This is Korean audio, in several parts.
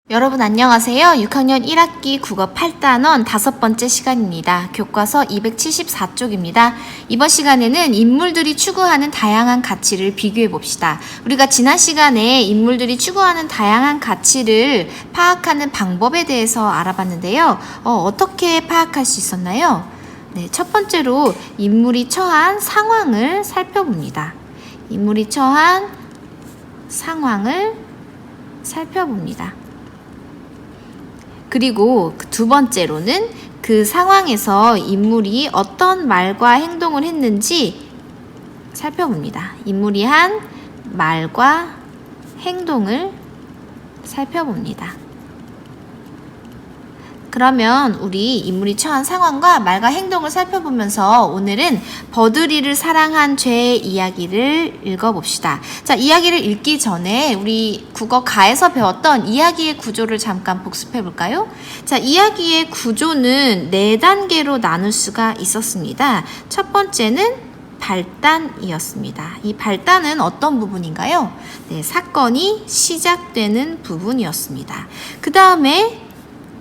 여러분 안녕하세요. 6학년 1학기 국어 8단원 5번째 시간입니다. 교과서 274쪽입니다. 이번 시간에는 인물들이 추구하는 다양한 가치를 비교해 봅시다. 우리가 지난 시간에 인물들이 추구하는 다양한 가치를 파악하는 방법에 대해서 알아봤는데요. 어떻게 파악할 수 있었나요? 네, 첫 번째로 인물이 처한 상황을 살펴봅니다. 인물이 처한 상황을 살펴봅니다. 그리고 두 번째로는 그 상황에서 인물이 어떤 말과 행동을 했는지 살펴봅니다. 인물이 한 말과 행동을 살펴봅니다. 그러면 우리 인물이 처한 상황과 말과 행동을 살펴보면서 오늘은 버드리를 사랑한 죄의 이야기를 읽어봅시다. 자, 이야기를 읽기 전에 우리 국어 가에서 배웠던 이야기의 구조를 잠깐 복습해 볼까요? 자, 이야기의 구조는 4단계로 나눌 수가 있었습니다. 첫 번째는 발단이었습니다. 이 발단은 어떤 부분인가요? 네, 사건이 시작되는 부분이었습니다. 그 다음에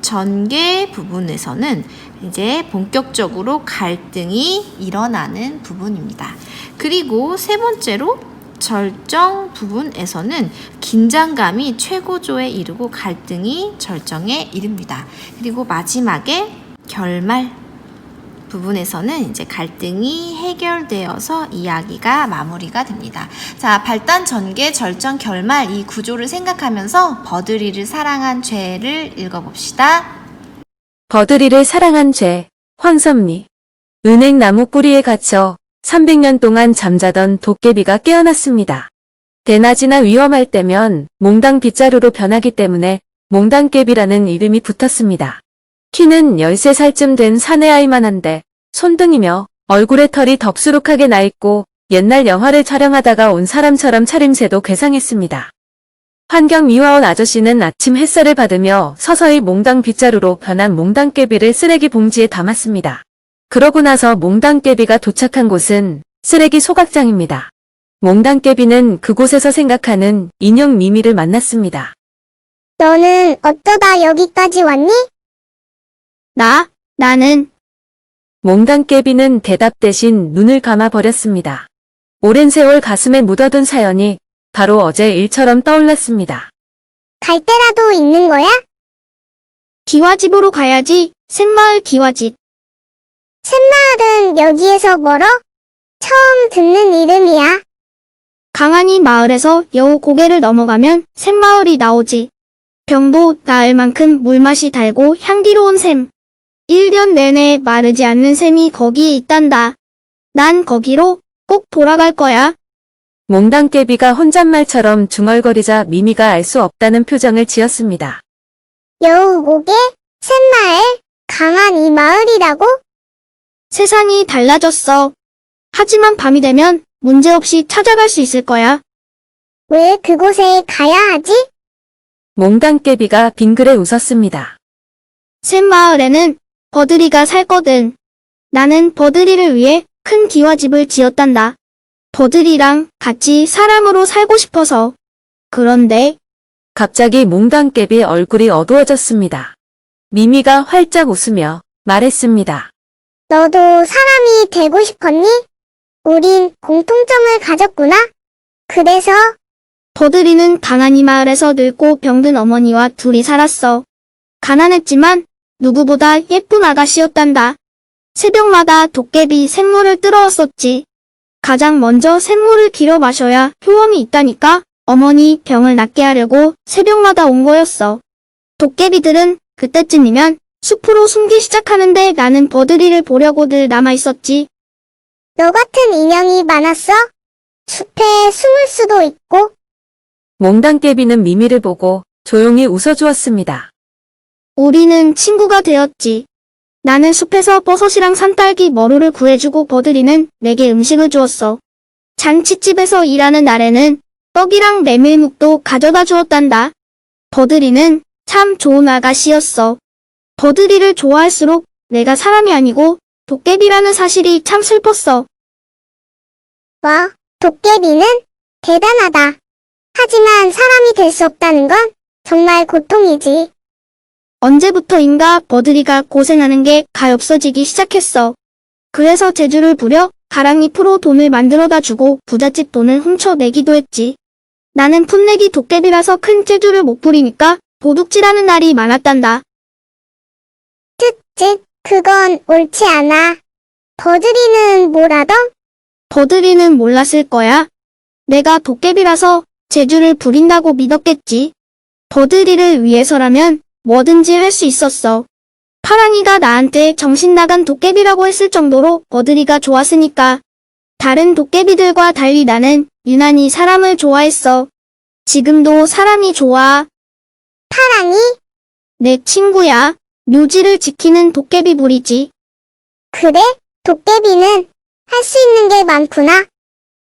전개 부분에서는 이제 본격적으로 갈등이 일어나는 부분입니다. 그리고 세 번째로 절정 부분에서는 긴장감이 최고조에 이르고 갈등이 절정에 이릅니다. 그리고 마지막에 결말 부분에서는 이제 갈등이 해결되어서 이야기가 마무리가 됩니다. 자, 발단, 전개, 절정, 결말 이 구조를 생각하면서 버드리를 사랑한 죄를 읽어봅시다. 버드리를 사랑한 죄, 황섭리. 은행나무 뿌리에 갇혀 300년 동안 잠자던 도깨비가 깨어났습니다. 대낮이나 위험할 때면 몽당 빗자루로 변하기 때문에 몽당깨비라는 이름이 붙었습니다. 키는 13살쯤 된 사내아이만 한데 손등이며 얼굴에 털이 덥수룩하게 나있고 옛날 영화를 촬영하다가 온 사람처럼 차림새도 괴상했습니다. 환경미화원 아저씨는 아침 햇살을 받으며 서서히 몽당 빗자루로 변한 몽당깨비를 쓰레기 봉지에 담았습니다. 그러고 나서 몽당깨비가 도착한 곳은 쓰레기 소각장입니다. 몽당깨비는 그곳에서 생각하는 인형 미미를 만났습니다. 너는 어쩌다 여기까지 왔니? 나는 몽당깨비는 대답 대신 눈을 감아버렸습니다. 오랜 세월 가슴에 묻어둔 사연이 바로 어제 일처럼 떠올랐습니다. 갈 데라도 있는 거야? 기와집으로 가야지. 샘마을 기와집. 샘마을은 여기에서 멀어? 처음 듣는 이름이야. 강한이 마을에서 여우 고개를 넘어가면 샘마을이 나오지. 병도 나을 만큼 물맛이 달고 향기로운 샘. 1년 내내 마르지 않는 샘이 거기에 있단다. 난 거기로 꼭 돌아갈 거야. 몽당깨비가 혼잣말처럼 중얼거리자 미미가 알 수 없다는 표정을 지었습니다. 여우고개? 샘마을? 강한 이 마을이라고? 세상이 달라졌어. 하지만 밤이 되면 문제없이 찾아갈 수 있을 거야. 왜 그곳에 가야 하지? 몽당깨비가 빙그레 웃었습니다. 샘마을에는 버드리가 살거든. 나는 버드리를 위해 큰 기와집을 지었단다. 버드리랑 같이 사람으로 살고 싶어서. 그런데 갑자기 몽당깨비 얼굴이 어두워졌습니다. 미미가 활짝 웃으며 말했습니다. 너도 사람이 되고 싶었니? 우린 공통점을 가졌구나. 그래서 버드리는 강한 이 마을에서 늙고 병든 어머니와 둘이 살았어. 가난했지만 누구보다 예쁜 아가씨였단다. 새벽마다 도깨비 샘물을 뜨러왔었지. 가장 먼저 샘물을 길어 마셔야 효험이 있다니까 어머니 병을 낫게 하려고 새벽마다 온 거였어. 도깨비들은 그때쯤이면 숲으로 숨기 시작하는데 나는 버드리를 보려고들 남아있었지. 너 같은 인형이 많았어? 숲에 숨을 수도 있고. 몽당깨비는 미미를 보고 조용히 웃어주었습니다. 우리는 친구가 되었지. 나는 숲에서 버섯이랑 산딸기 머루를 구해주고 버드리는 내게 음식을 주었어. 잔치집에서 일하는 날에는 떡이랑 메밀묵도 가져다 주었단다. 버드리는 참 좋은 아가씨였어. 버드리를 좋아할수록 내가 사람이 아니고 도깨비라는 사실이 참 슬펐어. 와, 도깨비는 대단하다. 하지만 사람이 될 수 없다는 건 정말 고통이지. 언제부터인가 버들이가 고생하는 게 가엾어지기 시작했어. 그래서 재주를 부려 가랑잎으로 돈을 만들어다 주고 부잣집 돈을 훔쳐내기도 했지. 나는 풋내기 도깨비라서 큰 재주를 못 부리니까 도둑질하는 날이 많았단다. 즉, 그건 옳지 않아. 버들이는 뭐라던? 버들이는 몰랐을 거야. 내가 도깨비라서 재주를 부린다고 믿었겠지. 버들이를 위해서라면 뭐든지 할 수 있었어. 파랑이가 나한테 정신 나간 도깨비라고 했을 정도로 버들이가 좋았으니까. 다른 도깨비들과 달리 나는 유난히 사람을 좋아했어. 지금도 사람이 좋아. 파랑이? 내 친구야. 묘지를 지키는 도깨비 부리지. 그래? 도깨비는 할 수 있는 게 많구나.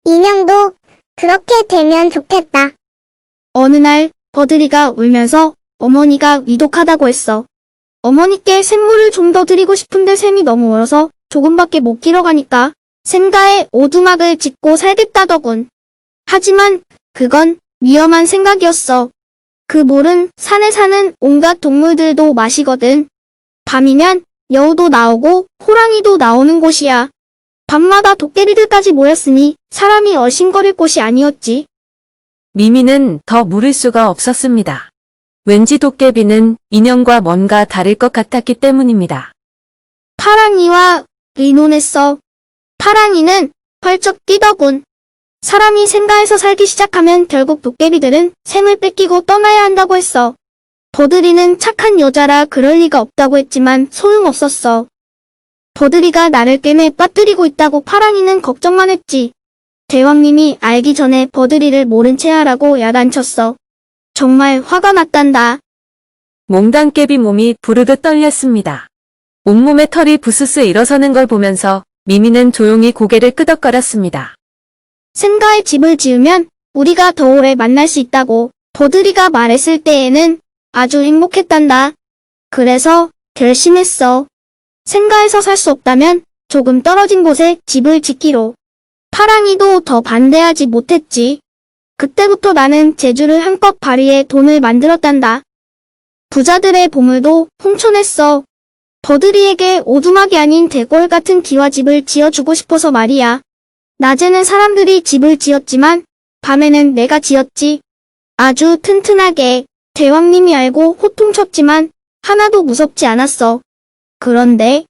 인형도 그렇게 되면 좋겠다. 어느 날 버들이가 울면서 어머니가 위독하다고 했어. 어머니께 샘물을 좀 더 드리고 싶은데 샘이 너무 멀어서 조금밖에 못 길어가니까 샘가에 오두막을 짓고 살겠다더군. 하지만 그건 위험한 생각이었어. 그 물은 산에 사는 온갖 동물들도 마시거든. 밤이면 여우도 나오고 호랑이도 나오는 곳이야. 밤마다 도깨비들까지 모였으니 사람이 얼씬거릴 곳이 아니었지. 미미는 더 물을 수가 없었습니다. 왠지 도깨비는 인형과 뭔가 다를 것 같았기 때문입니다. 파랑이와 의논했어. 파랑이는 펄쩍 뛰더군. 사람이 생가에서 살기 시작하면 결국 도깨비들은 샘을 뺏기고 떠나야 한다고 했어. 버들이는 착한 여자라 그럴 리가 없다고 했지만 소용없었어. 버들이가 나를 꿰매 빠뜨리고 있다고 파랑이는 걱정만 했지. 대왕님이 알기 전에 버들이를 모른 채 하라고 야단쳤어. 정말 화가 났단다. 몽당깨비 몸이 부르르 떨렸습니다. 온몸에 털이 부스스 일어서는 걸 보면서 미미는 조용히 고개를 끄덕거렸습니다. 생가에 집을 지으면 우리가 더 오래 만날 수 있다고 버들이가 말했을 때에는 아주 행복했단다. 그래서 결심했어. 생가에서 살 수 없다면 조금 떨어진 곳에 집을 짓기로. 파랑이도 더 반대하지 못했지. 그때부터 나는 재주를 한껏 발휘해 돈을 만들었단다. 부자들의 보물도 훔쳐냈어. 버들이에게 오두막이 아닌 대궐 같은 기와집을 지어주고 싶어서 말이야. 낮에는 사람들이 집을 지었지만 밤에는 내가 지었지. 아주 튼튼하게. 대왕님이 알고 호통쳤지만 하나도 무섭지 않았어. 그런데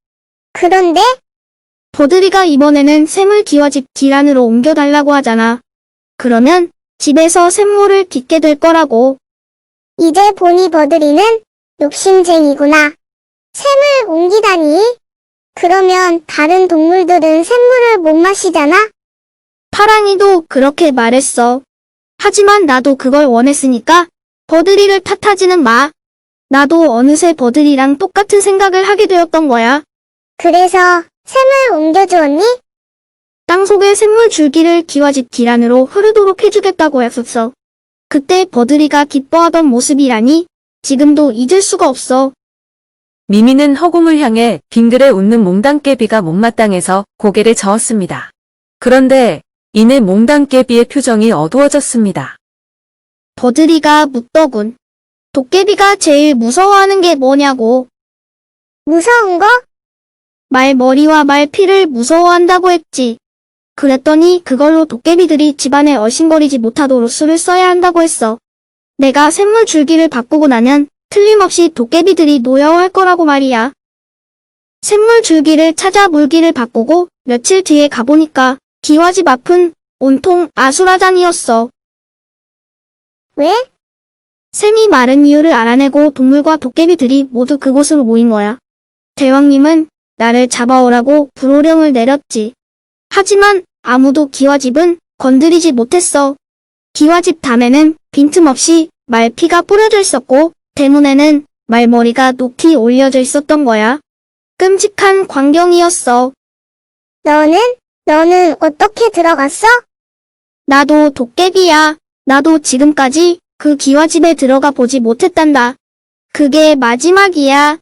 버들이가 이번에는 샘을 기와집 뒤 안으로 옮겨달라고 하잖아. 그러면 집에서 샘물을 깃게 될 거라고. 이제 보니 버들이는 욕심쟁이구나. 샘을 옮기다니? 그러면 다른 동물들은 샘물을 못 마시잖아? 파랑이도 그렇게 말했어. 하지만 나도 그걸 원했으니까 버들이를 탓하지는 마. 나도 어느새 버들이랑 똑같은 생각을 하게 되었던 거야. 그래서 샘을 옮겨주었니? 땅속에 샘물 줄기를 기와집 길 안으로 흐르도록 해주겠다고 했었어. 그때 버들이가 기뻐하던 모습이라니 지금도 잊을 수가 없어. 미미는 허공을 향해 빙그레 웃는 몽당깨비가 못마땅해서 고개를 저었습니다. 그런데 이내 몽당깨비의 표정이 어두워졌습니다. 버들이가 묻더군. 도깨비가 제일 무서워하는 게 뭐냐고. 무서운 거? 말머리와 말피를 무서워한다고 했지. 그랬더니 그걸로 도깨비들이 집안에 얼씬거리지 못하도록 수를 써야 한다고 했어. 내가 샘물 줄기를 바꾸고 나면 틀림없이 도깨비들이 노여워할 거라고 말이야. 샘물 줄기를 찾아 물기를 바꾸고 며칠 뒤에 가보니까 기와집 앞은 온통 아수라장이었어. 왜? 샘이 마른 이유를 알아내고 동물과 도깨비들이 모두 그곳으로 모인 거야. 대왕님은 나를 잡아오라고 불호령을 내렸지. 하지만 아무도 기와집은 건드리지 못했어. 기와집 담에는 빈틈없이 말피가 뿌려져 있었고 대문에는 말머리가 높이 올려져 있었던 거야. 끔찍한 광경이었어. 너는 어떻게 들어갔어? 나도 도깨비야. 나도 지금까지 그 기와집에 들어가 보지 못했단다. 그게 마지막이야.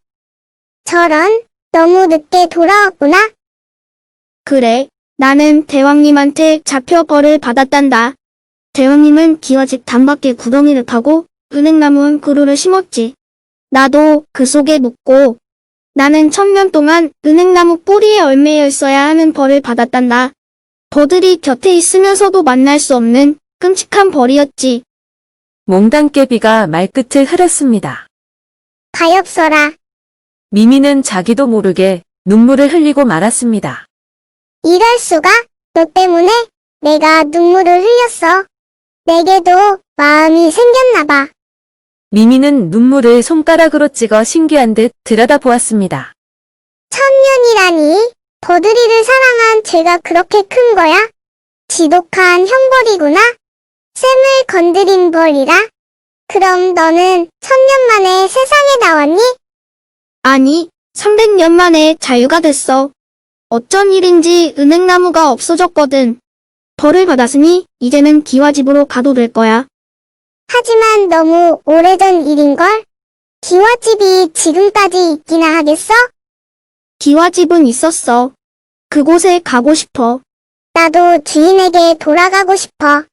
저런, 너무 늦게 돌아왔구나. 그래, 나는 대왕님한테 잡혀 벌을 받았단다. 대왕님은 기와집 담밖에 구덩이를 파고 은행나무 그루를 심었지. 나도 그 속에 묻고 나는 1000년 동안 은행나무 뿌리에 얽매여 있어야 하는 벌을 받았단다. 버들이 곁에 있으면서도 만날 수 없는 끔찍한 벌이었지. 몽당깨비가 말끝을 흐렸습니다. 가엾어라. 미미는 자기도 모르게 눈물을 흘리고 말았습니다. 이럴 수가? 너 때문에 내가 눈물을 흘렸어. 내게도 마음이 생겼나 봐. 미미는 눈물을 손가락으로 찍어 신기한 듯 들여다보았습니다. 1000년이라니? 버들이를 사랑한 죄가 그렇게 큰 거야? 지독한 형벌이구나. 샘을 건드린 벌이라. 그럼 너는 1000년 만에 세상에 나왔니? 아니, 300년 만에 자유가 됐어. 어쩐 일인지 은행나무가 없어졌거든. 벌을 받았으니 이제는 기와집으로 가도 될 거야. 하지만 너무 오래전 일인걸? 기와집이 지금까지 있기나 하겠어? 기와집은 있었어. 그곳에 가고 싶어. 나도 주인에게 돌아가고 싶어.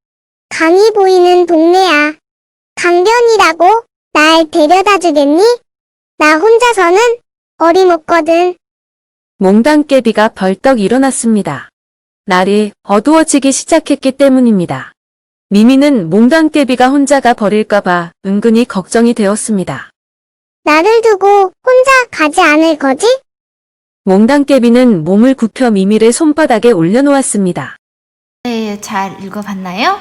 강이 보이는 동네야. 강변이라고 날 데려다 주겠니? 나 혼자서는 어림없거든. 몽당깨비가 벌떡 일어났습니다. 날이 어두워지기 시작했기 때문입니다. 미미는 몽당깨비가 혼자가 버릴까봐 은근히 걱정이 되었습니다. 나를 두고 혼자 가지 않을 거지? 몽당깨비는 몸을 굽혀 미미를 손바닥에 올려놓았습니다. 네, 잘 읽어봤나요?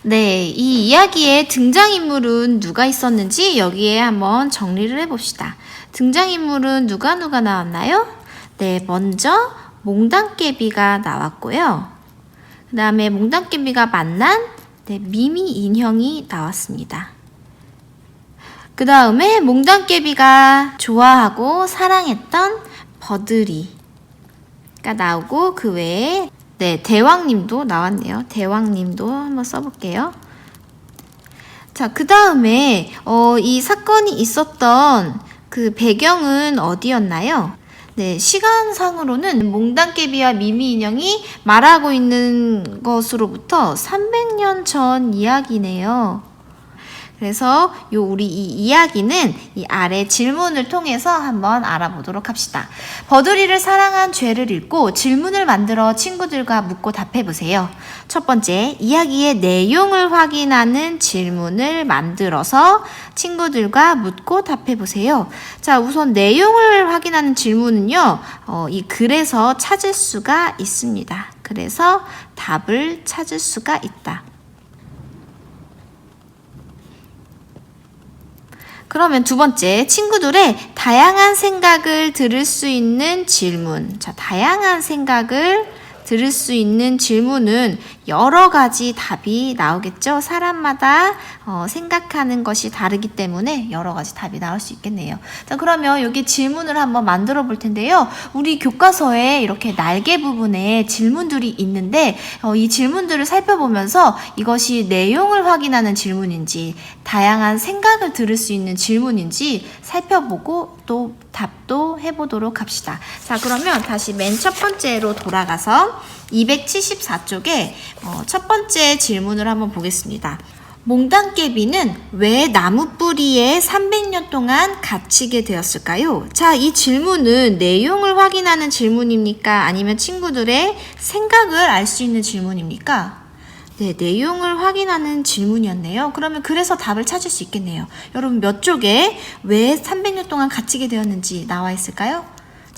네, 이 이야기의 등장인물은 누가 있었는지 여기에 한번 정리를 해봅시다. 등장인물은 누가 나왔나요? 네, 먼저 몽당깨비가 나왔고요. 그 다음에 몽당깨비가 만난 미미 인형이 나왔습니다. 그 다음에 몽당깨비가 좋아하고 사랑했던 버들이가 나오고 그 외에 대왕님도 나왔네요. 대왕님도 한번 써볼게요. 자, 그 다음에 이 사건이 있었던 그 배경은 어디였나요? 네, 시간상으로는 몽당깨비와 미미 인형이 말하고 있는 것으로부터 300년 전 이야기네요. 그래서 우리 이 이야기는 이 아래 질문을 통해서 한번 알아보도록 합시다. 버들이를 사랑한 죄를 읽고 질문을 만들어 친구들과 묻고 답해보세요. 첫 번째, 이야기의 내용을 확인하는 질문을 만들어서 친구들과 묻고 답해보세요. 자, 우선 내용을 확인하는 질문은요, 이 글에서 찾을 수가 있습니다. 그래서 답을 찾을 수가 있다. 그러면 두 번째, 친구들의 다양한 생각을 들을 수 있는 질문. 자, 다양한 생각을 들을 수 있는 질문은 여러 가지 답이 나오겠죠. 사람마다 생각하는 것이 다르기 때문에 여러 가지 답이 나올 수 있겠네요. 자, 그러면 여기 질문을 한번 만들어 볼 텐데요. 우리 교과서에 이렇게 날개 부분에 질문들이 있는데 이 질문들을 살펴보면서 이것이 내용을 확인하는 질문인지 다양한 생각을 들을 수 있는 질문인지 살펴보고 또 답도 해보도록 합시다. 자, 그러면 다시 맨 첫 번째로 돌아가서 274쪽에 첫 번째 질문을 한번 보겠습니다. 몽당깨비는 왜 나무 뿌리에 300년 동안 갇히게 되었을까요? 자, 이 질문은 내용을 확인하는 질문입니까? 아니면 친구들의 생각을 알 수 있는 질문입니까? 네, 내용을 확인하는 질문이었네요. 그러면 그래서 답을 찾을 수 있겠네요. 여러분 몇 쪽에 왜 300년 동안 갇히게 되었는지 나와 있을까요?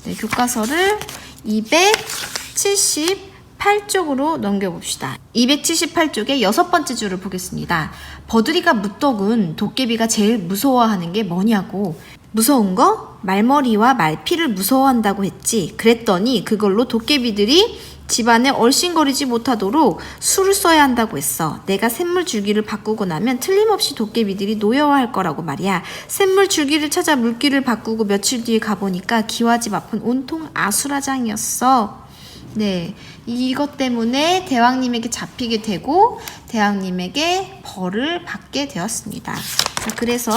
네, 교과서를 278쪽으로 넘겨봅시다. 278쪽의 여섯 번째 줄을 보겠습니다. 버들이가 묻더군 도깨비가 제일 무서워하는 게 뭐냐고. 무서운 거? 말머리와 말피를 무서워한다고 했지. 그랬더니 그걸로 도깨비들이 집안에 얼씬거리지 못하도록 수를 써야 한다고 했어. 내가 샘물 줄기를 바꾸고 나면 틀림없이 도깨비들이 노여워할 거라고 말이야. 샘물 줄기를 찾아 물기를 바꾸고 며칠 뒤에 가보니까 기와집 앞은 온통 아수라장이었어. 네, 이것 때문에 대왕님에게 잡히게 되고 대왕님에게 벌을 받게 되었습니다. 자, 그래서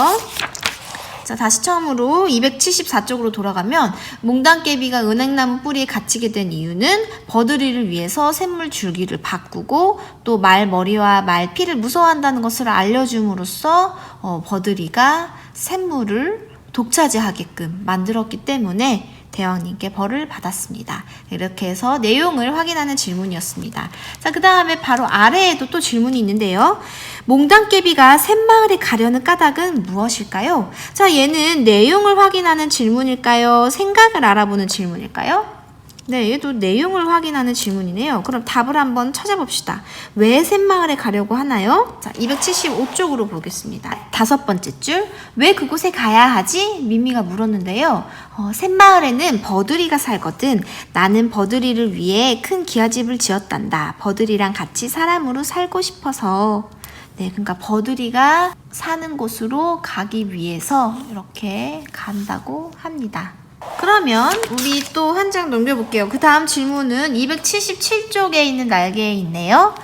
다시 처음으로 274쪽으로 돌아가면 몽당깨비가 은행나무 뿌리에 갇히게 된 이유는 버들이를 위해서 샘물 줄기를 바꾸고 또 말머리와 말피를 무서워한다는 것을 알려줌으로써 버드리가 샘물을 독차지하게끔 만들었기 때문에 대왕님께 벌을 받았습니다. 이렇게 해서 내용을 확인하는 질문이었습니다. 자, 그 다음에 바로 아래에도 또 질문이 있는데요. 몽당깨비가 샘마을에 가려는 까닭은 무엇일까요? 자, 얘는 내용을 확인하는 질문일까요? 생각을 알아보는 질문일까요? 네, 얘도 내용을 확인하는 질문이네요. 그럼 답을 한번 찾아봅시다. 왜 샘마을에 가려고 하나요? 자, 275쪽으로 보겠습니다. 5번째 줄, 왜 그곳에 가야 하지? 미미가 물었는데요. 샘마을에는 버드리가 살거든. 나는 버드리를 위해 큰 기와집을 지었단다. 버드리랑 같이 사람으로 살고 싶어서. 네, 그러니까 버드리가 사는 곳으로 가기 위해서 이렇게 간다고 합니다. 그러면 우리 또 한 장 넘겨볼게요. 그 다음 질문은 277쪽에 있는 날개에 있네요.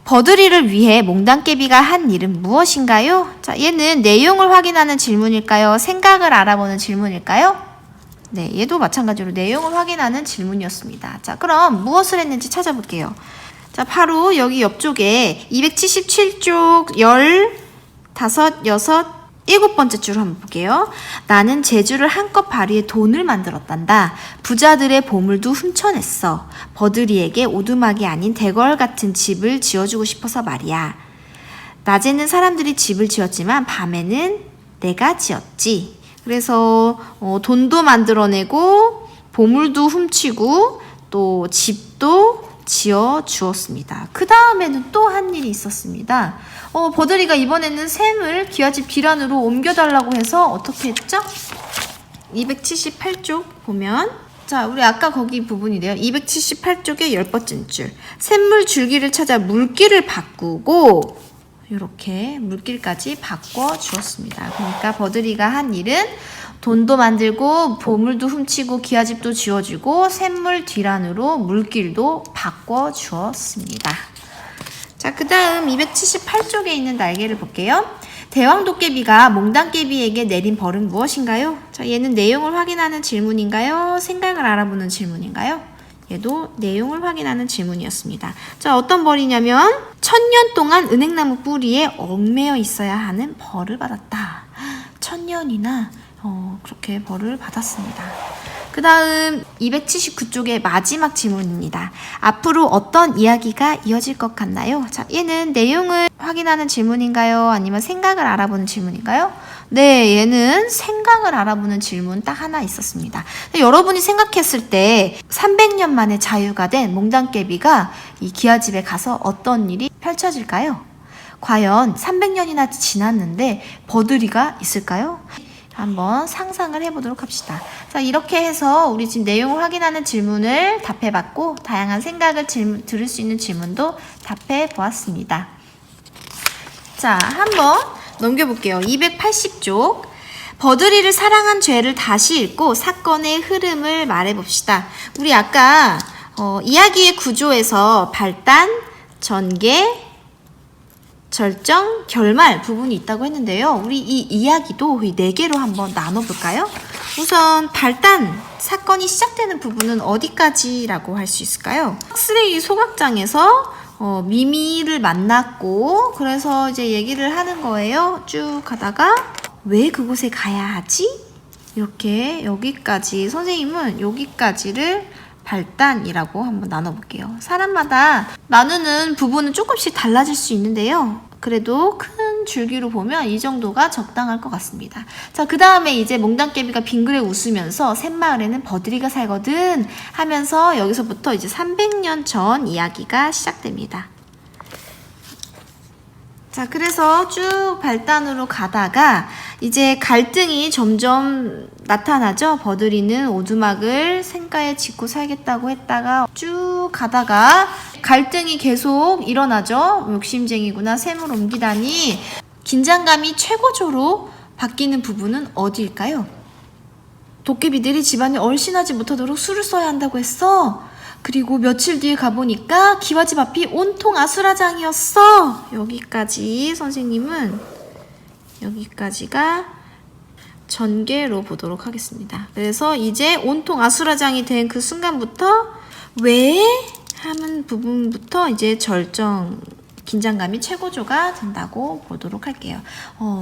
버드리를 위해 몽당깨비가 한 일은 무엇인가요? 자, 얘는 내용을 확인하는 질문일까요? 생각을 알아보는 질문일까요? 네, 얘도 마찬가지로 내용을 확인하는 질문이었습니다. 자, 그럼 무엇을 했는지 찾아볼게요. 자, 바로 여기 옆쪽에 277쪽 15, 6, 7번째 줄 한번 볼게요. 나는 제주를 한껏 발휘해 돈을 만들었단다. 부자들의 보물도 훔쳐냈어. 버드리에게 오두막이 아닌 대궐 같은 집을 지어주고 싶어서 말이야. 낮에는 사람들이 집을 지었지만 밤에는 내가 지었지. 그래서 돈도 만들어내고 보물도 훔치고 또 집도 지어 주었습니다. 그 다음에는 또 한 일이 있었습니다. 버드리가 이번에는 샘을 기와집 뒤란으로 옮겨달라고 해서 어떻게 했죠? 278쪽 보면, 자, 우리 아까 거기 부분이래요. 278쪽의 10번째 줄. 샘물 줄기를 찾아 물길을 바꾸고 이렇게 물길까지 바꿔 주었습니다. 그러니까 버드리가 한 일은 돈도 만들고 보물도 훔치고 기와집도 지어주고 샘물 뒤란으로 물길도 바꿔 주었습니다. 자, 그 다음 278쪽에 있는 날개를 볼게요. 대왕도깨비가 몽당깨비에게 내린 벌은 무엇인가요? 자, 얘는 내용을 확인하는 질문인가요? 생각을 알아보는 질문인가요? 얘도 내용을 확인하는 질문이었습니다. 자, 어떤 벌이냐면 1000년 동안 은행나무 뿌리에 얽매여 있어야 하는 벌을 받았다. 1000년이나 그렇게 벌을 받았습니다. 그 다음 279쪽의 마지막 질문입니다. 앞으로 어떤 이야기가 이어질 것 같나요? 자, 얘는 내용을 확인하는 질문인가요? 아니면 생각을 알아보는 질문인가요? 네, 얘는 생각을 알아보는 질문 딱 하나 있었습니다. 여러분이 생각했을 때 300년 만에 자유가 된 몽당깨비가 이 기와집에 가서 어떤 일이 펼쳐질까요? 과연 300년이나 지났는데 버드리가 있을까요? 한번 상상을 해보도록 합시다. 자, 이렇게 해서 우리 지금 내용을 확인하는 질문을 답해봤고 다양한 생각을 들을 수 있는 질문도 답해보았습니다. 자, 한번 넘겨볼게요. 280쪽. 버드리를 사랑한 죄를 다시 읽고 사건의 흐름을 말해봅시다. 우리 아까 이야기의 구조에서 발단, 전개, 절정, 결말 부분이 있다고 했는데요. 우리 이 이야기도 이 4개로 한번 나눠볼까요? 우선 발단, 사건이 시작되는 부분은 어디까지라고 할 수 있을까요? 쓰레기 소각장에서 미미를 만났고 그래서 이제 얘기를 하는 거예요. 쭉 가다가 왜 그곳에 가야 하지? 이렇게 여기까지 선생님은 여기까지를 발단이라고 한번 나눠볼게요. 사람마다 나누는 부분은 조금씩 달라질 수 있는데요. 그래도 큰 줄기로 보면 이 정도가 적당할 것 같습니다. 자, 그 다음에 이제 몽당깨비가 빙그레 웃으면서 샘마을에는 버드리가 살거든 하면서 여기서부터 이제 300년 전 이야기가 시작됩니다. 자, 그래서 쭉 발단으로 가다가 이제 갈등이 점점 나타나죠. 버드리는 오두막을 샘가에 짓고 살겠다고 했다가 쭉 가다가 갈등이 계속 일어나죠. 욕심쟁이구나, 샘을 옮기다니. 긴장감이 최고조로 바뀌는 부분은 어디일까요? 도깨비들이 집안에 얼씬하지 못하도록 수를 써야 한다고 했어. 그리고 며칠 뒤에 가보니까 기와집 앞이 온통 아수라장이었어. 여기까지 선생님은 여기까지가 전개로 보도록 하겠습니다. 그래서 이제 온통 아수라장이 된 그 순간부터 왜? 하는 부분부터 이제 절정 긴장감이 최고조가 된다고 보도록 할게요.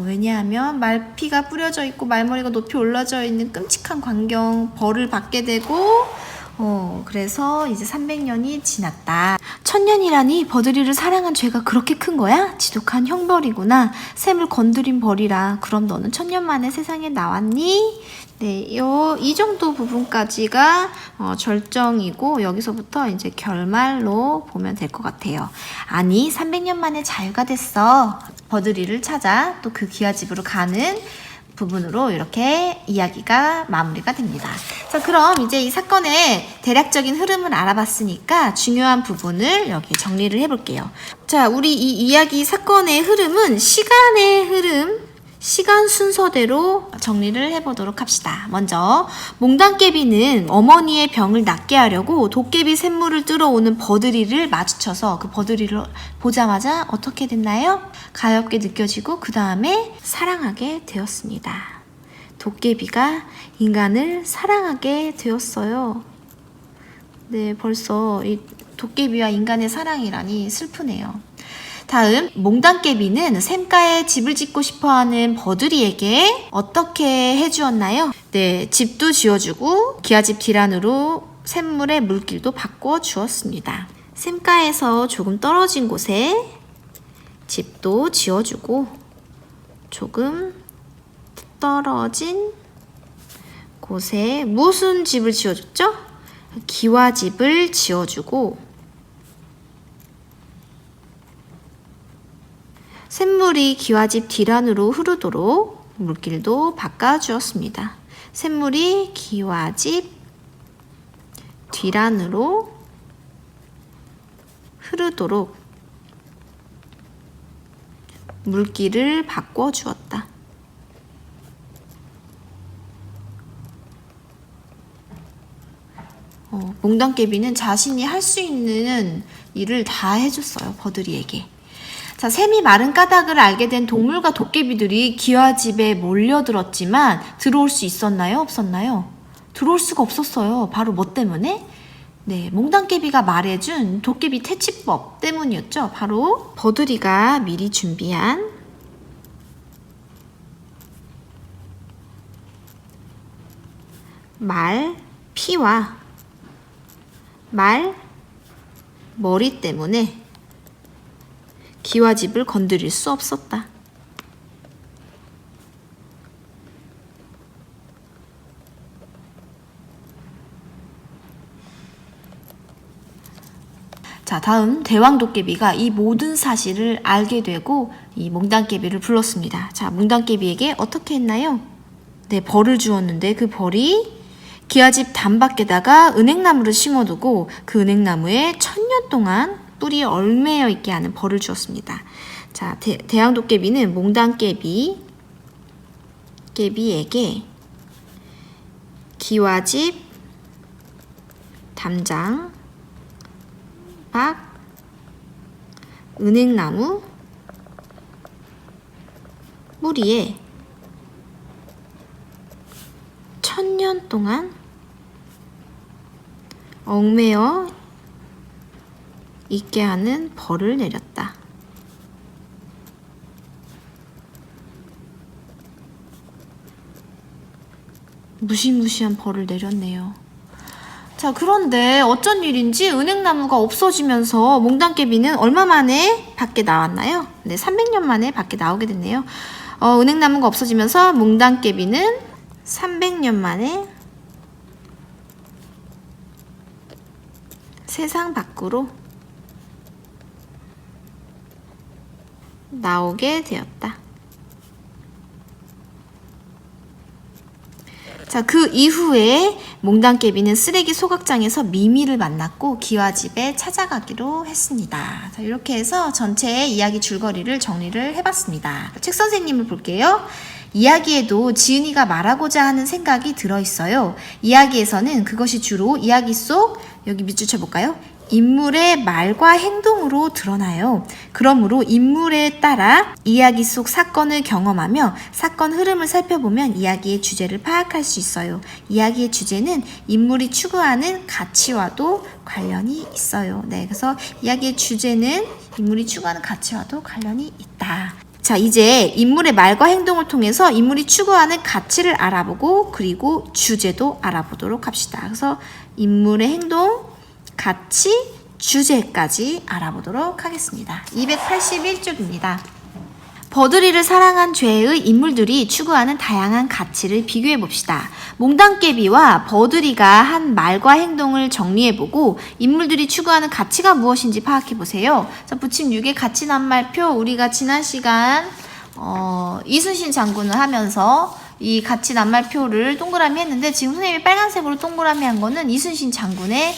왜냐하면 말피가 뿌려져 있고 말머리가 높이 올라져 있는 끔찍한 광경, 벌을 받게 되고 그래서 이제 300년이 지났다. 1000년이라니 버드리를 사랑한 죄가 그렇게 큰 거야? 지독한 형벌이구나. 샘을 건드린 벌이라. 그럼 너는 1000년 만에 세상에 나왔니? 네, 이 정도 부분까지가 절정이고 여기서부터 이제 결말로 보면 될 것 같아요. 아니, 300년 만에 자유가 됐어. 버드리를 찾아 또 그 기와집으로 가는 부분으로 이렇게 이야기가 마무리가 됩니다. 자, 그럼 이제 이 사건의 대략적인 흐름을 알아봤으니까 중요한 부분을 여기 정리를 해볼게요. 자, 우리 이 이야기 사건의 흐름은 시간의 흐름, 시간 순서대로 정리를 해보도록 합시다. 먼저 몽당깨비는 어머니의 병을 낫게 하려고 도깨비 샘물을 뚫어오는 버드리를 마주쳐서 그 버드리를 보자마자 어떻게 됐나요? 가엾게 느껴지고 그 다음에 사랑하게 되었습니다. 도깨비가 인간을 사랑하게 되었어요. 네, 벌써 이 도깨비와 인간의 사랑이라니 슬프네요. 다음, 몽당깨비는 샘가에 집을 짓고 싶어하는 버드리에게 어떻게 해주었나요? 네, 집도 지어주고 기와집 뒤란으로 샘물의 물길도 바꿔 주었습니다. 샘가에서 조금 떨어진 곳에 집도 지어주고 조금 떨어진 곳에 무슨 집을 지어줬죠? 기와집을 지어주고 샘물이 기와집 뒤란으로 흐르도록 물길도 바꿔주었습니다. 샘물이 기와집 뒤란으로 흐르도록 물길을 바꿔주었다. 몽당깨비는 자신이 할 수 있는 일을 다 해줬어요. 버드리에게. 자, 샘이 마른 까닭을 알게 된 동물과 도깨비들이 기와집에 몰려들었지만 들어올 수 있었나요? 없었나요? 들어올 수가 없었어요. 바로 뭐 때문에? 네, 몽당깨비가 말해준 도깨비 퇴치법 때문이었죠. 바로 버드리가 미리 준비한 말 피와 말 머리 때문에 기와집을 건드릴 수 없었다. 자, 다음 대왕도깨비가 이 모든 사실을 알게 되고 이 몽당깨비를 불렀습니다. 자, 몽당깨비에게 어떻게 했나요? 네, 벌을 주었는데 그 벌이 기와집 단밖에다가 은행나무를 심어두고 그 은행나무에 1000년 동안 뿌리에 얼매여 있게 하는 벌을 주었습니다. 자, 대왕도깨비는 몽당깨비에게 기와집 담장 밖 은행나무 뿌리에 1000년 동안 얽매여 있게 하는 벌을 내렸다. 무시무시한 벌을 내렸네요. 자, 그런데 어쩐 일인지 은행나무가 없어지면서 몽당깨비는 얼마 만에 밖에 나왔나요? 네, 300년 만에 밖에 나오게 됐네요. 은행나무가 없어지면서 몽당깨비는 300년 만에 세상 밖으로 나오게 되었다. 자, 그 이후에 몽당깨비는 쓰레기 소각장에서 미미를 만났고 기와집에 찾아가기로 했습니다. 자, 이렇게 해서 전체의 이야기 줄거리를 정리를 해봤습니다. 책 선생님을 볼게요. 이야기에도 지은이가 말하고자 하는 생각이 들어있어요. 이야기에서는 그것이 주로 이야기 속, 여기 밑줄 쳐볼까요? 인물의 말과 행동으로 드러나요. 그러므로 인물에 따라 이야기 속 사건을 경험하며 사건 흐름을 살펴보면 이야기의 주제를 파악할 수 있어요. 이야기의 주제는 인물이 추구하는 가치와도 관련이 있어요. 네, 그래서 이야기의 주제는 인물이 추구하는 가치와도 관련이 있다. 자, 이제 인물의 말과 행동을 통해서 인물이 추구하는 가치를 알아보고 그리고 주제도 알아보도록 합시다. 그래서 인물의 행동, 가치, 주제까지 알아보도록 하겠습니다. 281쪽입니다. 버드리를 사랑한 죄의 인물들이 추구하는 다양한 가치를 비교해 봅시다. 몽당깨비와 버드리가 한 말과 행동을 정리해보고 인물들이 추구하는 가치가 무엇인지 파악해 보세요. 자, 부침 6의 가치 낱말표, 우리가 지난 시간 이순신 장군을 하면서 이 가치 낱말표를 동그라미 했는데 지금 선생님이 빨간색으로 동그라미 한 거는 이순신 장군의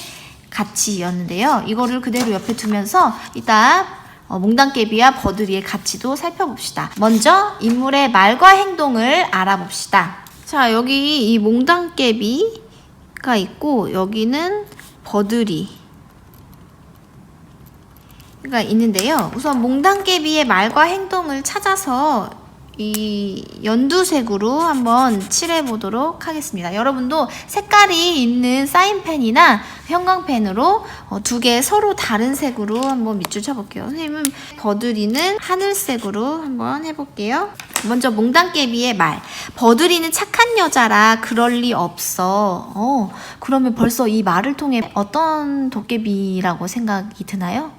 가치였는데요. 이거를 그대로 옆에 두면서 이따 몽당깨비와 버드리의 가치도 살펴봅시다. 먼저 인물의 말과 행동을 알아봅시다. 자, 여기 이 몽당깨비가 있고 여기는 버드리가 있는데요. 우선 몽당깨비의 말과 행동을 찾아서 이 연두색으로 한번 칠해 보도록 하겠습니다. 여러분도 색깔이 있는 사인펜이나 형광펜으로 두 개 서로 다른 색으로 한번 밑줄 쳐볼게요. 선생님은 버드리는 하늘색으로 한번 해볼게요. 먼저 몽당깨비의 말. 버드리는 착한 여자라 그럴 리 없어. 그러면 벌써 이 말을 통해 어떤 도깨비라고 생각이 드나요?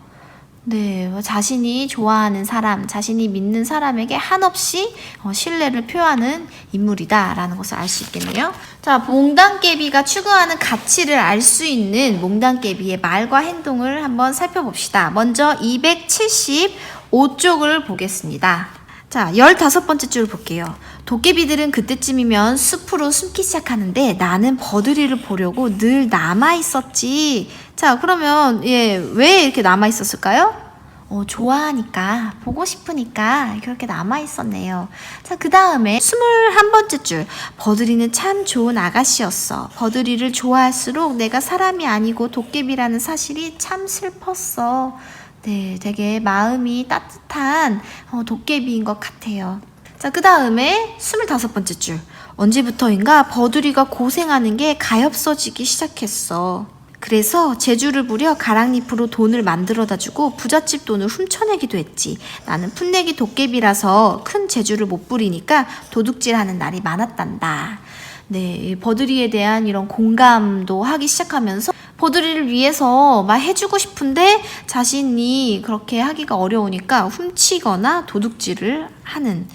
네, 자신이 좋아하는 사람, 자신이 믿는 사람에게 한없이 신뢰를 표하는 인물이다라는 것을 알 수 있겠네요. 자, 몽당깨비가 추구하는 가치를 알 수 있는 몽당깨비의 말과 행동을 한번 살펴봅시다. 먼저 275쪽을 보겠습니다. 자, 15번째 줄을 볼게요. 도깨비들은 그때쯤이면 숲으로 숨기 시작하는데 나는 버드리를 보려고 늘 남아있었지. 자, 그러면 왜 이렇게 남아있었을까요? 좋아하니까, 보고 싶으니까 그렇게 남아있었네요. 자, 그 다음에 21번째 줄. 버드리는 참 좋은 아가씨였어. 버드리를 좋아할수록 내가 사람이 아니고 도깨비라는 사실이 참 슬펐어. 네, 되게 마음이 따뜻한 도깨비인 것 같아요. 자, 그 다음에 25번째 줄. 언제부터인가 버드리가 고생하는 게 가엾어지기 시작했어. 그래서 재주를 부려 가랑잎으로 돈을 만들어다 주고 부잣집 돈을 훔쳐내기도 했지. 나는 풋내기 도깨비라서 큰 재주를 못 부리니까 도둑질하는 날이 많았단다. 네, 버드리에 대한 이런 공감도 하기 시작하면서 버드리를 위해서 막 해주고 싶은데 자신이 그렇게 하기가 어려우니까 훔치거나 도둑질을 하는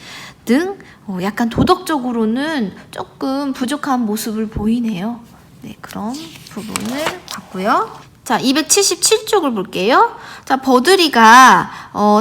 등 약간 도덕적으로는 조금 부족한 모습을 보이네요. 네, 그런 부분을 봤고요. 자, 277쪽을 볼게요. 자, 버드리가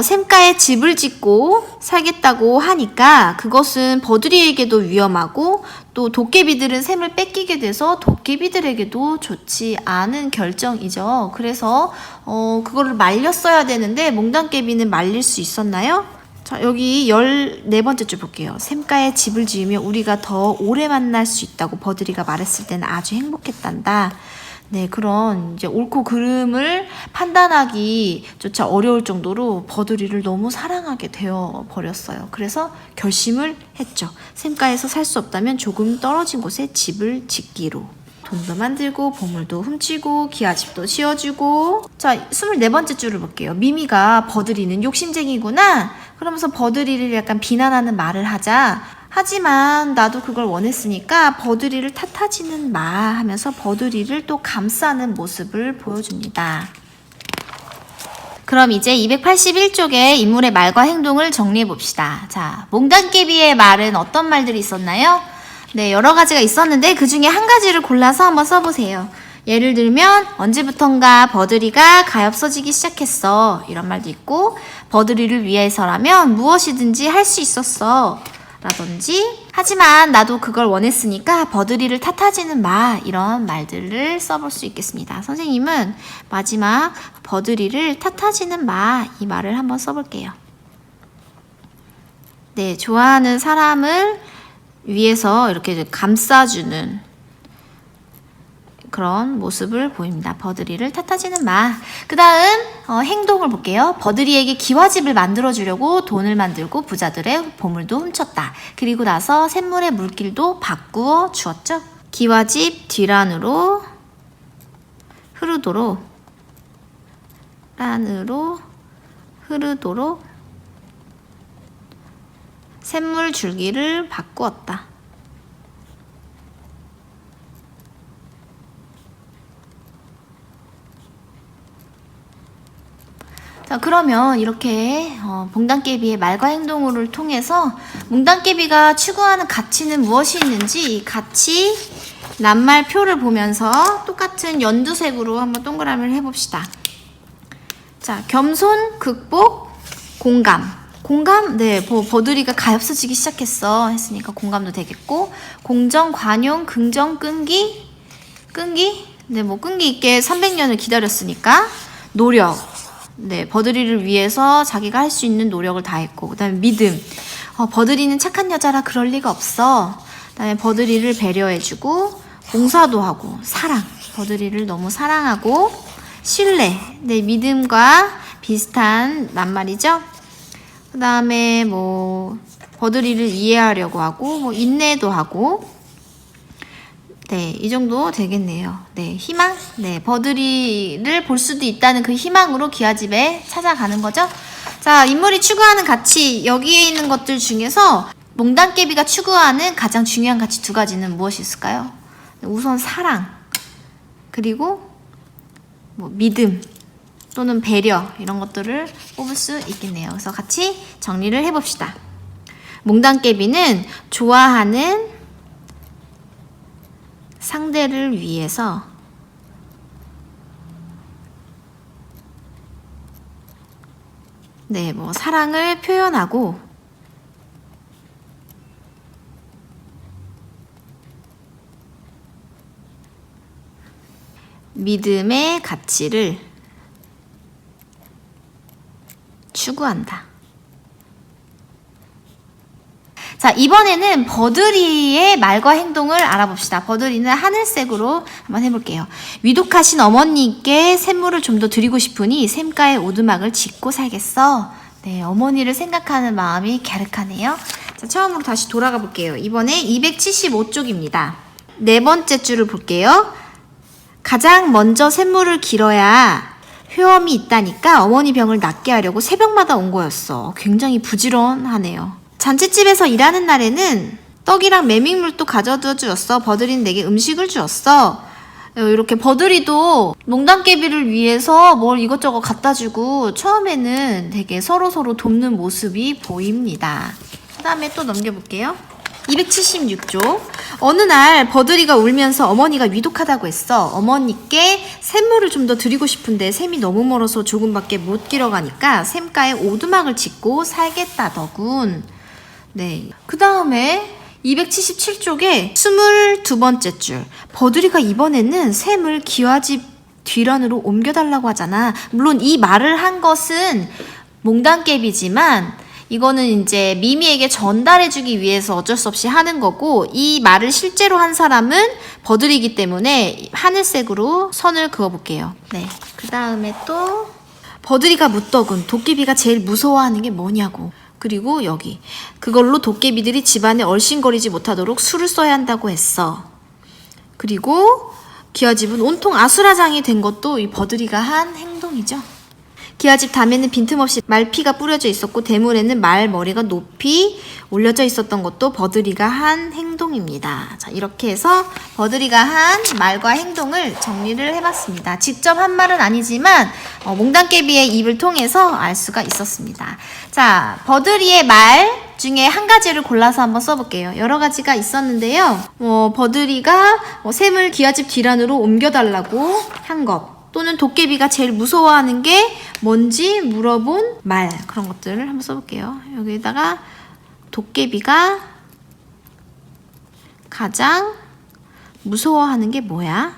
샘가에 집을 짓고 살겠다고 하니까 그것은 버드리에게도 위험하고 또 도깨비들은 샘을 뺏기게 돼서 도깨비들에게도 좋지 않은 결정이죠. 그래서 그거를 말렸어야 되는데 몽당깨비는 말릴 수 있었나요? 자, 여기 14번째 줄 볼게요. 샘가에 집을 지으면 우리가 더 오래 만날 수 있다고 버드리가 말했을 때는 아주 행복했단다. 네, 그런 이제 옳고 그름을 판단하기조차 어려울 정도로 버드리를 너무 사랑하게 되어 버렸어요. 그래서 결심을 했죠. 샘가에서 살 수 없다면 조금 떨어진 곳에 집을 짓기로. 돈도 만들고 보물도 훔치고 기와집도 씌워주고. 자, 24번째 줄을 볼게요. 미미가 버드리는 욕심쟁이구나 그러면서 버드리를 약간 비난하는 말을 하자. 하지만 나도 그걸 원했으니까 버드리를 탓하지는 마 하면서 버드리를 또 감싸는 모습을 보여줍니다. 그럼 이제 281쪽의 인물의 말과 행동을 정리해 봅시다. 자, 몽당깨비의 말은 어떤 말들이 있었나요? 네, 여러 가지가 있었는데 그 중에 한 가지를 골라서 한번 써보세요. 예를 들면 언제부턴가 버드리가 가엾어지기 시작했어. 이런 말도 있고 버드리를 위해서라면 무엇이든지 할 수 있었어. 라든지 하지만 나도 그걸 원했으니까 버드리를 탓하지는 마. 이런 말들을 써볼 수 있겠습니다. 선생님은 마지막 버드리를 탓하지는 마. 이 말을 한번 써볼게요. 네, 좋아하는 사람을 위해서 이렇게 감싸주는 그런 모습을 보입니다. 버드리를 탓하지는 마. 그 다음 행동을 볼게요. 버드리에게 기와집을 만들어주려고 돈을 만들고 부자들의 보물도 훔쳤다. 그리고 나서 샘물의 물길도 바꾸어 주었죠. 기와집 뒷란으로 흐르도록 샘물 줄기를 바꾸었다. 자, 그러면 이렇게 몽당깨비의 말과 행동을 통해서 몽당깨비가 추구하는 가치는 무엇이 있는지 이 가치 낱말표를 보면서 똑같은 연두색으로 한번 동그라미를 해봅시다. 자, 겸손, 극복, 공감. 공감? 네, 버드리가 가엾어지기 시작했어 했으니까 공감도 되겠고, 공정, 관용, 긍정, 끈기? 네, 뭐 끈기 있게 300년을 기다렸으니까 노력. 네, 버드리를 위해서 자기가 할 수 있는 노력을 다했고, 그 다음에 믿음. 버드리는 착한 여자라 그럴 리가 없어. 그 다음에 버드리를 배려해주고, 봉사도 하고, 사랑. 버드리를 너무 사랑하고, 신뢰. 네, 믿음과 비슷한 낱말이죠. 그 다음에 뭐, 버드리를 이해하려고 하고, 뭐, 인내도 하고, 네, 이 정도 되겠네요. 네, 희망? 네, 버드리를 볼 수도 있다는 그 희망으로 기와집에 찾아가는 거죠. 자, 인물이 추구하는 가치, 여기에 있는 것들 중에서 몽당깨비가 추구하는 가장 중요한 가치 두 가지는 무엇이 있을까요? 우선 사랑, 그리고 뭐 믿음 또는 배려, 이런 것들을 뽑을 수 있겠네요. 그래서 같이 정리를 해봅시다. 몽당깨비는 좋아하는 상대를 위해서 네, 뭐 사랑을 표현하고 믿음의 가치를 추구한다. 자, 이번에는 버드리의 말과 행동을 알아봅시다. 버드리는 하늘색으로 한번 해볼게요. 위독하신 어머니께 샘물을 좀 더 드리고 싶으니 샘가에 오두막을 짓고 살겠어. 네, 어머니를 생각하는 마음이 갸륵하네요. 자, 처음으로 다시 돌아가 볼게요. 이번에 275쪽입니다. 네 번째 줄을 볼게요. 가장 먼저 샘물을 길어야 효험이 있다니까 어머니 병을 낫게 하려고 새벽마다 온 거였어. 굉장히 부지런하네요. 잔치집에서 일하는 날에는 떡이랑 메밀물도 가져다 주었어. 버드리는 내게 음식을 주었어. 이렇게 버드리도 몽당깨비를 위해서 뭘 이것저것 갖다 주고 처음에는 되게 서로서로 돕는 모습이 보입니다. 그 다음에 또 넘겨볼게요. 276쪽. 어느 날 버드리가 울면서 어머니가 위독하다고 했어. 어머니께 샘물을 좀 더 드리고 싶은데 샘이 너무 멀어서 조금밖에 못 길어가니까 샘가에 오두막을 짓고 살겠다더군. 네. 그 다음에 277쪽에 22번째 줄. 버드리가 이번에는 샘을 기와집 뒷란으로 옮겨달라고 하잖아. 물론 이 말을 한 것은 몽당깨비지만 이거는 이제 미미에게 전달해주기 위해서 어쩔 수 없이 하는 거고, 이 말을 실제로 한 사람은 버드리이기 때문에 하늘색으로 선을 그어볼게요. 네. 그 다음에 또 버드리가 묻더군. 도깨비가 제일 무서워하는 게 뭐냐고. 그리고 여기 그걸로 도깨비들이 집안에 얼씬거리지 못하도록 수를 써야 한다고 했어. 그리고 기와집은 온통 아수라장이 된 것도 이 버드리가 한 행동이죠. 기와집 담에는 빈틈없이 말피가 뿌려져 있었고 대문에는 말 머리가 높이 올려져 있었던 것도 버드리가 한 행동입니다. 자, 이렇게 해서 버드리가 한 말과 행동을 정리를 해봤습니다. 직접 한 말은 아니지만 몽당깨비의 입을 통해서 알 수가 있었습니다. 자, 버드리의 말 중에 한 가지를 골라서 한번 써볼게요. 여러 가지가 있었는데요. 버드리가 샘을 기와집 뒷란으로 옮겨달라고 한 것, 또는 도깨비가 제일 무서워하는 게 뭔지 물어본 말, 그런 것들을 한번 써볼게요. 여기다가 도깨비가 가장 무서워하는 게 뭐야?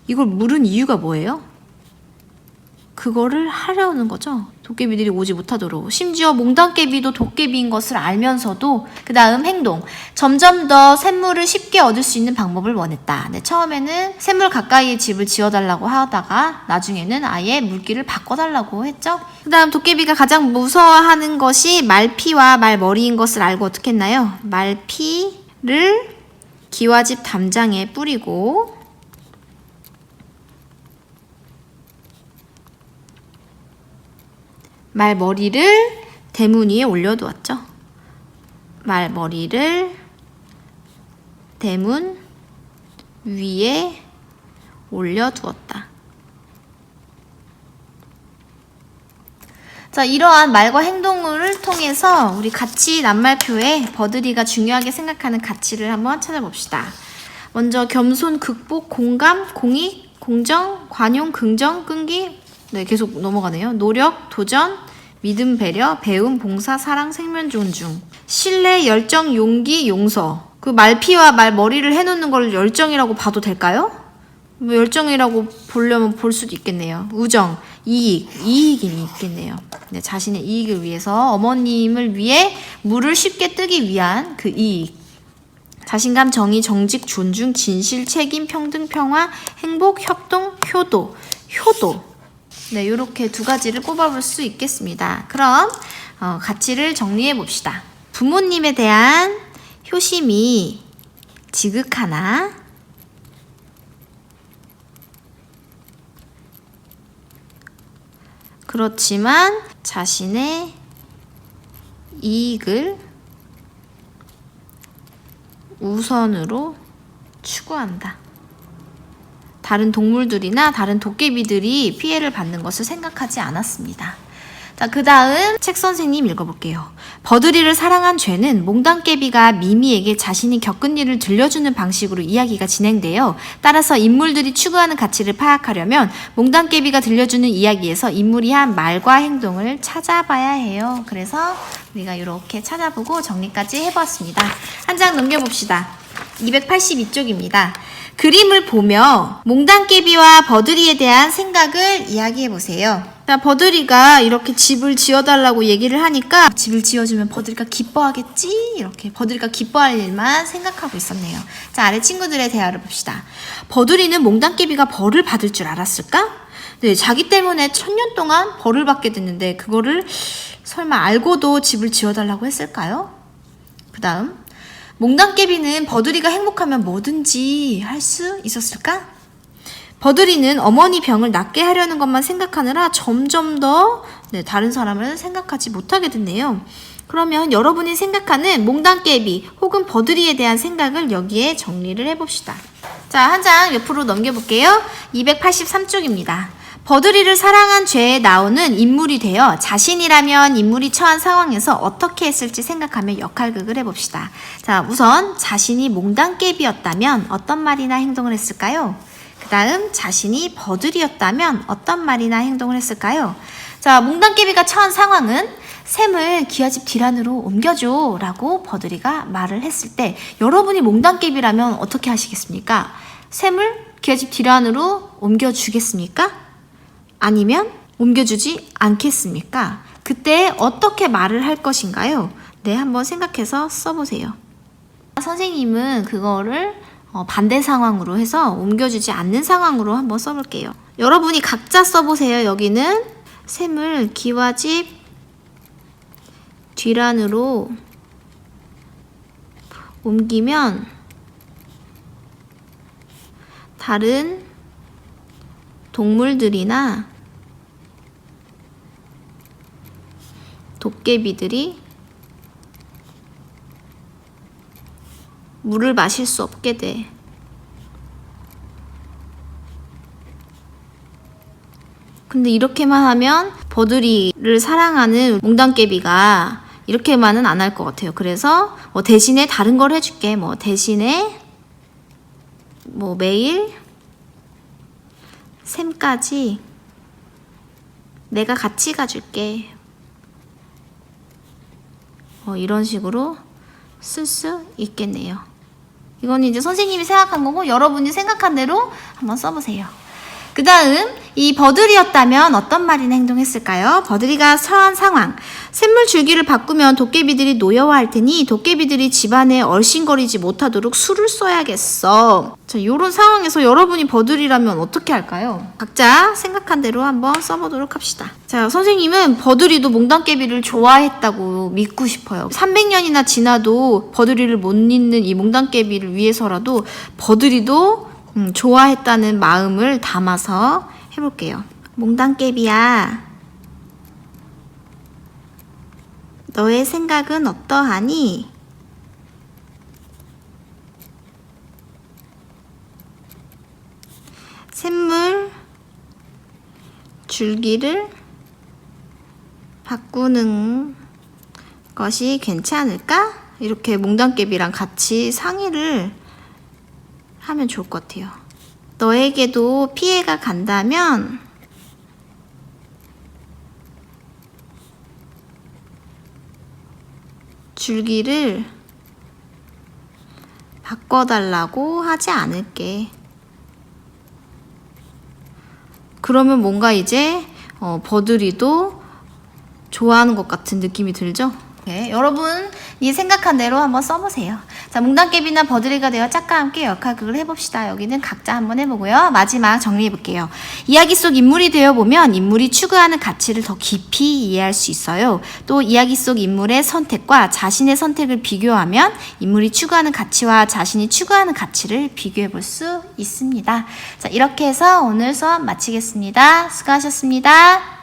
이걸 물은 이유가 뭐예요? 그거를 하려는 거죠. 도깨비들이 오지 못하도록. 심지어 몽당깨비도 도깨비인 것을 알면서도 그 다음 행동. 점점 더 샘물을 쉽게 얻을 수 있는 방법을 원했다. 네, 처음에는 샘물 가까이에 집을 지어달라고 하다가 나중에는 아예 물길을 바꿔달라고 했죠. 그 다음 도깨비가 가장 무서워하는 것이 말피와 말머리인 것을 알고 어떻게 했나요? 말피를 기와집 담장에 뿌리고 말머리를 대문 위에 올려두었죠. 말머리를 대문 위에 올려두었다. 자, 이러한 말과 행동을 통해서 우리 가치 낱말표에 버드리가 중요하게 생각하는 가치를 한번 찾아봅시다. 먼저 겸손, 극복, 공감, 공익, 공정, 관용, 긍정, 끈기. 네, 계속 넘어가네요. 노력, 도전, 믿음, 배려, 배움, 봉사, 사랑, 생명 존중. 신뢰, 열정, 용기, 용서. 그 말피와 말머리를 해놓는 걸 열정이라고 봐도 될까요? 뭐 열정이라고 보려면 볼 수도 있겠네요. 우정, 이익이 있겠네요. 네, 자신의 이익을 위해서 어머님을 위해 물을 쉽게 뜨기 위한 그 이익. 자신감, 정의, 정직, 존중, 진실, 책임, 평등, 평화, 행복, 협동, 효도. 네, 요렇게 두 가지를 꼽아볼 수 있겠습니다. 그럼 가치를 정리해 봅시다. 부모님에 대한 효심이 지극하나 그렇지만 자신의 이익을 우선으로 추구한다. 다른 동물들이나 다른 도깨비들이 피해를 받는 것을 생각하지 않았습니다. 자, 그 다음 책 선생님 읽어볼게요. 버드리를 사랑한 죄는 몽당깨비가 미미에게 자신이 겪은 일을 들려주는 방식으로 이야기가 진행돼요. 따라서 인물들이 추구하는 가치를 파악하려면 몽당깨비가 들려주는 이야기에서 인물이 한 말과 행동을 찾아봐야 해요. 그래서 우리가 이렇게 찾아보고 정리까지 해보았습니다. 한 장 넘겨봅시다. 282쪽입니다. 그림을 보며 몽당깨비와 버드리에 대한 생각을 이야기해보세요. 자, 버드리가 이렇게 집을 지어달라고 얘기를 하니까 집을 지어주면 버드리가 기뻐하겠지? 이렇게 버드리가 기뻐할 일만 생각하고 있었네요. 자, 아래 친구들의 대화를 봅시다. 버드리는 몽당깨비가 벌을 받을 줄 알았을까? 네, 자기 때문에 1000년 동안 벌을 받게 됐는데 그거를 설마 알고도 집을 지어달라고 했을까요? 그 다음 몽당깨비는 버드리가 행복하면 뭐든지 할 수 있었을까? 버드리는 어머니 병을 낫게 하려는 것만 생각하느라 점점 더 다른 사람을 생각하지 못하게 됐네요. 그러면 여러분이 생각하는 몽당깨비 혹은 버드리에 대한 생각을 여기에 정리를 해봅시다. 자, 한 장 옆으로 넘겨볼게요. 283쪽입니다. 버드리를 사랑한 죄에 나오는 인물이 되어 자신이라면 인물이 처한 상황에서 어떻게 했을지 생각하며 역할극을 해봅시다. 자, 우선 자신이 몽당깨비였다면 어떤 말이나 행동을 했을까요? 그 다음 자신이 버드리였다면 어떤 말이나 행동을 했을까요? 자, 몽당깨비가 처한 상황은 샘을 기와집 뒤란으로 옮겨줘 라고 버드리가 말을 했을 때 여러분이 몽당깨비라면 어떻게 하시겠습니까? 샘을 기와집 뒤란으로 옮겨주겠습니까? 아니면 옮겨주지 않겠습니까? 그때 어떻게 말을 할 것인가요? 네, 한번 생각해서 써보세요. 선생님은 그거를 반대 상황으로 해서 옮겨주지 않는 상황으로 한번 써볼게요. 여러분이 각자 써보세요. 여기는 샘을 기와집 뒤란으로 옮기면 다른 동물들이나 도깨비들이 물을 마실 수 없게 돼. 근데 이렇게만 하면 버드리를 사랑하는 몽당깨비가 이렇게만은 안 할 것 같아요. 그래서 대신에 다른 걸 해줄게. 대신에 매일 샘까지 내가 같이 가줄게. 이런 식으로 쓸 수 있겠네요. 이건 이제 선생님이 생각한 거고 여러분이 생각한 대로 한번 써보세요. 그 다음 이 버들이었다면 어떤 말이나 행동했을까요? 버들이가 처한 상황. 샘물 줄기를 바꾸면 도깨비들이 노여워할 테니 도깨비들이 집안에 얼씬거리지 못하도록 수를 써야겠어. 자, 요런 상황에서 여러분이 버들이라면 어떻게 할까요? 각자 생각한 대로 한번 써보도록 합시다. 자, 선생님은 버들이도 몽당깨비를 좋아했다고 믿고 싶어요. 300년이나 지나도 버들이를 못 잊는 이 몽당깨비를 위해서라도 버들이도 좋아했다는 마음을 담아서 해볼게요. 몽당깨비야, 너의 생각은 어떠하니? 샘물 줄기를 바꾸는 것이 괜찮을까? 이렇게 몽당깨비랑 같이 상의를 하면 좋을 것 같아요. 너에게도 피해가 간다면 줄기를 바꿔달라고 하지 않을게. 그러면 뭔가 이제 버들이도 좋아하는 것 같은 느낌이 들죠? 네, 여러분이 생각한 대로 한번 써보세요. 자, 몽당깨비나 버들이가 되어 짝과 함께 역할극을 해봅시다. 여기는 각자 한번 해보고요. 마지막 정리해볼게요. 이야기 속 인물이 되어보면 인물이 추구하는 가치를 더 깊이 이해할 수 있어요. 또 이야기 속 인물의 선택과 자신의 선택을 비교하면 인물이 추구하는 가치와 자신이 추구하는 가치를 비교해볼 수 있습니다. 자, 이렇게 해서 오늘 수업 마치겠습니다. 수고하셨습니다.